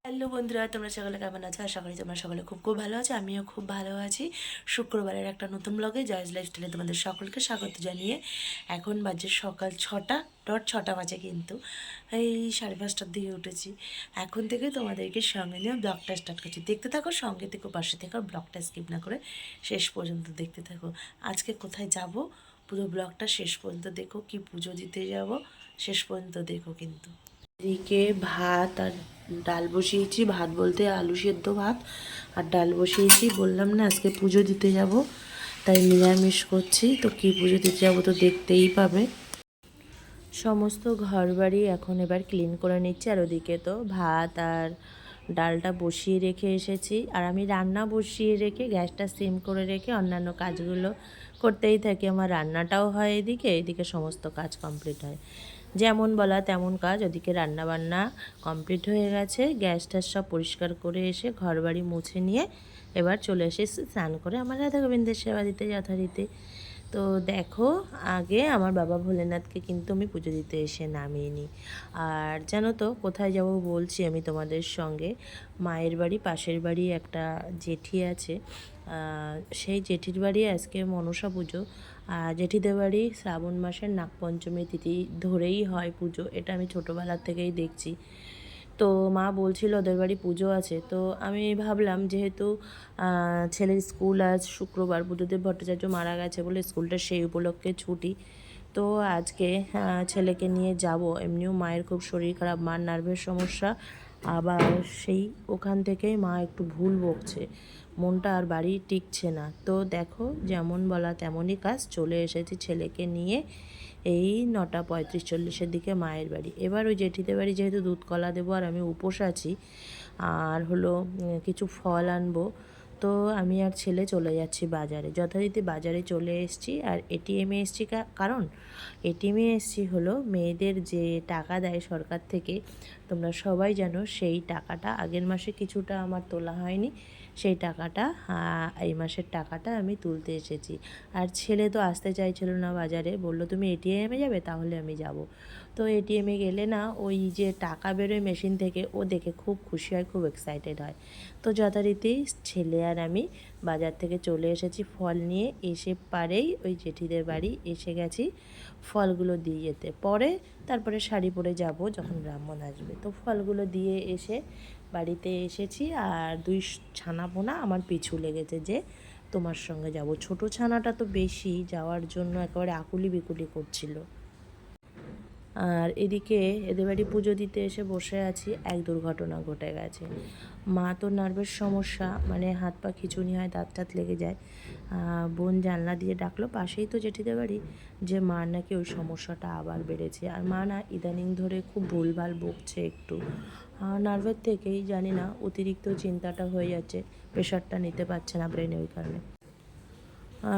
Hello বন্ধুরা, তোমরা সকলে কেমন আছো? আশা করি তোমরা সকলে খুব খুব ভালো আছো। আমিও খুব ভালো আছি। শুক্রবারের একটা নতুন ব্লগে জয়েস লাইফস্টাইলে তোমাদের সকলকে স্বাগত জানিয়ে এখন বাজে সকাল 6টা বাজে, কিন্তু এই 5:30টার দিকে উঠেছি। এখন থেকে তোমাদেরকে সঙ্গে নিয়ে ব্লগটা স্টার্ট করছি। দেখতে থাকো, সঙ্গে থেকে পাশে থেকে ব্লগটা স্কিপ না করে শেষ পর্যন্ত দেখতে থাকো। আজকে কোথায় যাব পুরো ব্লগটা শেষ পর্যন্ত দেখো। কি পুজো দিতে যাব শেষ পর্যন্ত দেখো কিন্তু। এদিকে ভাত আর ডাল বসিয়েছি, ভাত বলতে আলু সেদ্ধ ভাত আর ডাল বসিয়েছি। বললাম না আজকে পুজো দিতে যাব, তাই নিরামিষ করছি। তো কি পুজো দিতে যাবো তো দেখতেই পাবে। সমস্ত ঘর বাড়ি এখন এবার ক্লিন করে নিচ্ছি। আর ওদিকে তো ভাত আর ডালটা বসিয়ে রেখে এসেছি, আর আমি রান্না বসিয়ে রেখে গ্যাসটা সিম করে রেখে অন্যান্য কাজগুলো করতেই থাকি। আমার রান্নাটাও হয় এদিকে, এদিকে সমস্ত কাজ কমপ্লিট হয়। যেমন বলা তেমন কাজ। ওদিকে রান্না বান্না কমপ্লিট হয়ে গেছে, গ্যাস ট্যাস সব পরিষ্কার করে এসে ঘর বাড়ি মুছে নিয়ে এবার চলে এসেছি স্নান করে আমার রাধা গোবিন্দের সেবা দিতে যথারীতি। তো দেখো, আগে আমার বাবা ভোলেনাথকে কিন্তু আমি পুজো দিতে এসে নামিয়ে নিই। আর জানো তো কোথায় যাব বলছি আমি তোমাদের সঙ্গে। মায়ের বাড়ি, পাশের বাড়ি একটা জেঠি আছে, সেই জেঠির বাড়ি আজকে মনসা পুজো। আর জেঠিদের বাড়ি শ্রাবণ মাসের নাগপঞ্চমী তিথি ধরেই হয় পুজো, এটা আমি ছোটোবেলার থেকেই দেখছি। তো মা বলছিল ওদের বাড়ি পুজো আছে, তো আমি ভাবলাম যেহেতু ছেলের স্কুল আজ শুক্রবার, বুদ্ধদেব ভট্টাচার্য মারা গেছে বলে স্কুলটা সেই উপলক্ষে ছুটি। তো আজকে ছেলেকে নিয়ে যাব। এমনিও মায়ের খুব শরীর খারাপ, মার নার্ভের সমস্যা, আবার সেই ওখান থেকেই মা একটু ভুল বকছে, মনটা আর বাড়ি টিকছে না। তো দেখো, যেমন বলা তেমনই কাজ, চলে এসেছি ছেলেকে নিয়ে এই 9:35-40-এর দিকে মায়ের বাড়ি। এবার ওই জেঠিদের বাড়ি যেহেতু দুধ কলা দেবো আর আমি উপোস আছি, আর হলো কিছু ফল আনবো, তো আমি আর ছেলে চলে যাচ্ছি বাজারে। যথারীতি বাজারে চলে এসেছি। আর এটিএমে এসেছি কারণ এটিএমে এসেছি হলো মেয়েদের যে টাকা দেয় সরকার থেকে, তোমরা সবাই জানো, সেই টাকাটা আগের মাসে কিছুটা আমার তোলা হয়নি, সেই টাকাটা এই মাসের টাকাটা আমি তুলতে এসেছি। আর ছেলে তো আসতে চাইছিল না বাজারে, বললো তুমি এটিএমে যাবে, তাহলে আমি যাব। তো এটিএমে গেলে না ওই যে টাকা বেরোয় মেশিন থেকে, ও দেখে খুব খুশি হয়, খুব এক্সাইটেড হয়। তো যথারীতি ছেলে আর আমি বাজার থেকে চলে এসেছি ফল নিয়ে। এসে পারেই ওই জেঠিদের বাড়ি এসে গেছি ফলগুলো দিয়ে যেতে। তারপরে শাড়ি পরে যাব যখন ব্রাহ্মণ আসবে। তো ফলগুলো দিয়ে এসে বাড়িতে এসেছি, আর 2 ছানাপোনা আমার পিছু লেগেছে যে তোমার সঙ্গে যাব। ছোট ছানাটা তো বেশি যাওয়ার জন্য একেবারে আকুলি বিকুলি করছিল। আর এদিকে এদের বাড়ি পুজো দিতে এসে বসে আছি, এক দুর্ঘটনা ঘটে গেছে। মা তো নার্ভের সমস্যা, মানে হাত পা খিঁচুনি হয়, দাঁত টাত লেগে যায়। বোন জানলা দিয়ে ডাকলো, পাশেই তো জেঠিদের বাড়ি, যে মার নাকি ওই সমস্যাটা আবার বেড়েছে। আর মা না ইদানিং ধরে খুব ভুলভাল বকছে একটু, নার্ভের থেকেই জানি না, অতিরিক্ত চিন্তাটা হয়ে যাচ্ছে, প্রেশারটা নিতে পারছে না ব্রেনে, ওই কারণে।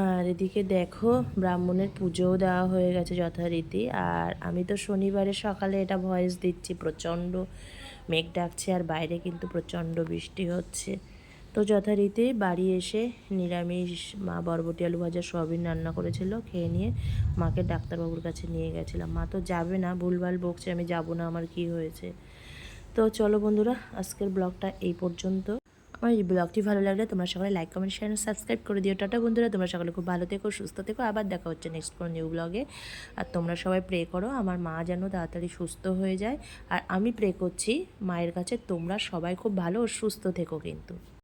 আর এদিকে দেখো, ব্রাহ্মণের পুজোও দেওয়া হয়ে গেছে যথারীতি। আর আমি তো শনিবারে সকালে এটা ভয়েস দিচ্ছি, প্রচণ্ড মেঘ ডাকছে আর বাইরে কিন্তু প্রচণ্ড বৃষ্টি হচ্ছে। তো যথারীতি বাড়ি এসে নিরামিষ মা বরবটি আলু ভাজা সয়াবিন রান্না করেছিল, খেয়ে নিয়ে মাকে ডাক্তারবাবুর কাছে নিয়ে গেছিলাম। মা তো যাবে না, ভুলভাল বকছে, আমি যাব না, আমার কি হয়েছে। তো চলো বন্ধুরা, আজকের ব্লগটা এই পর্যন্ত। আমার এই ব্লগটি ভালো লাগলে তোমরা সকলে লাইক কমেন্ট শেয়ার সাবস্ক্রাইব করে দিও। টাটা বন্ধুরা, তোমরা সকলে খুব ভালো থেকো, সুস্থ থেকো। আবার দেখা হচ্ছে নেক্সট কোনো নিউ ব্লগে। আর তোমরা সবাই প্রে করো আমার মা যেন তাড়াতাড়ি সুস্থ হয়ে যায়। আর আমি প্রে করছি মায়ের কাছে, তোমরা সবাই খুব ভালো ও সুস্থ থেকো কিন্তু।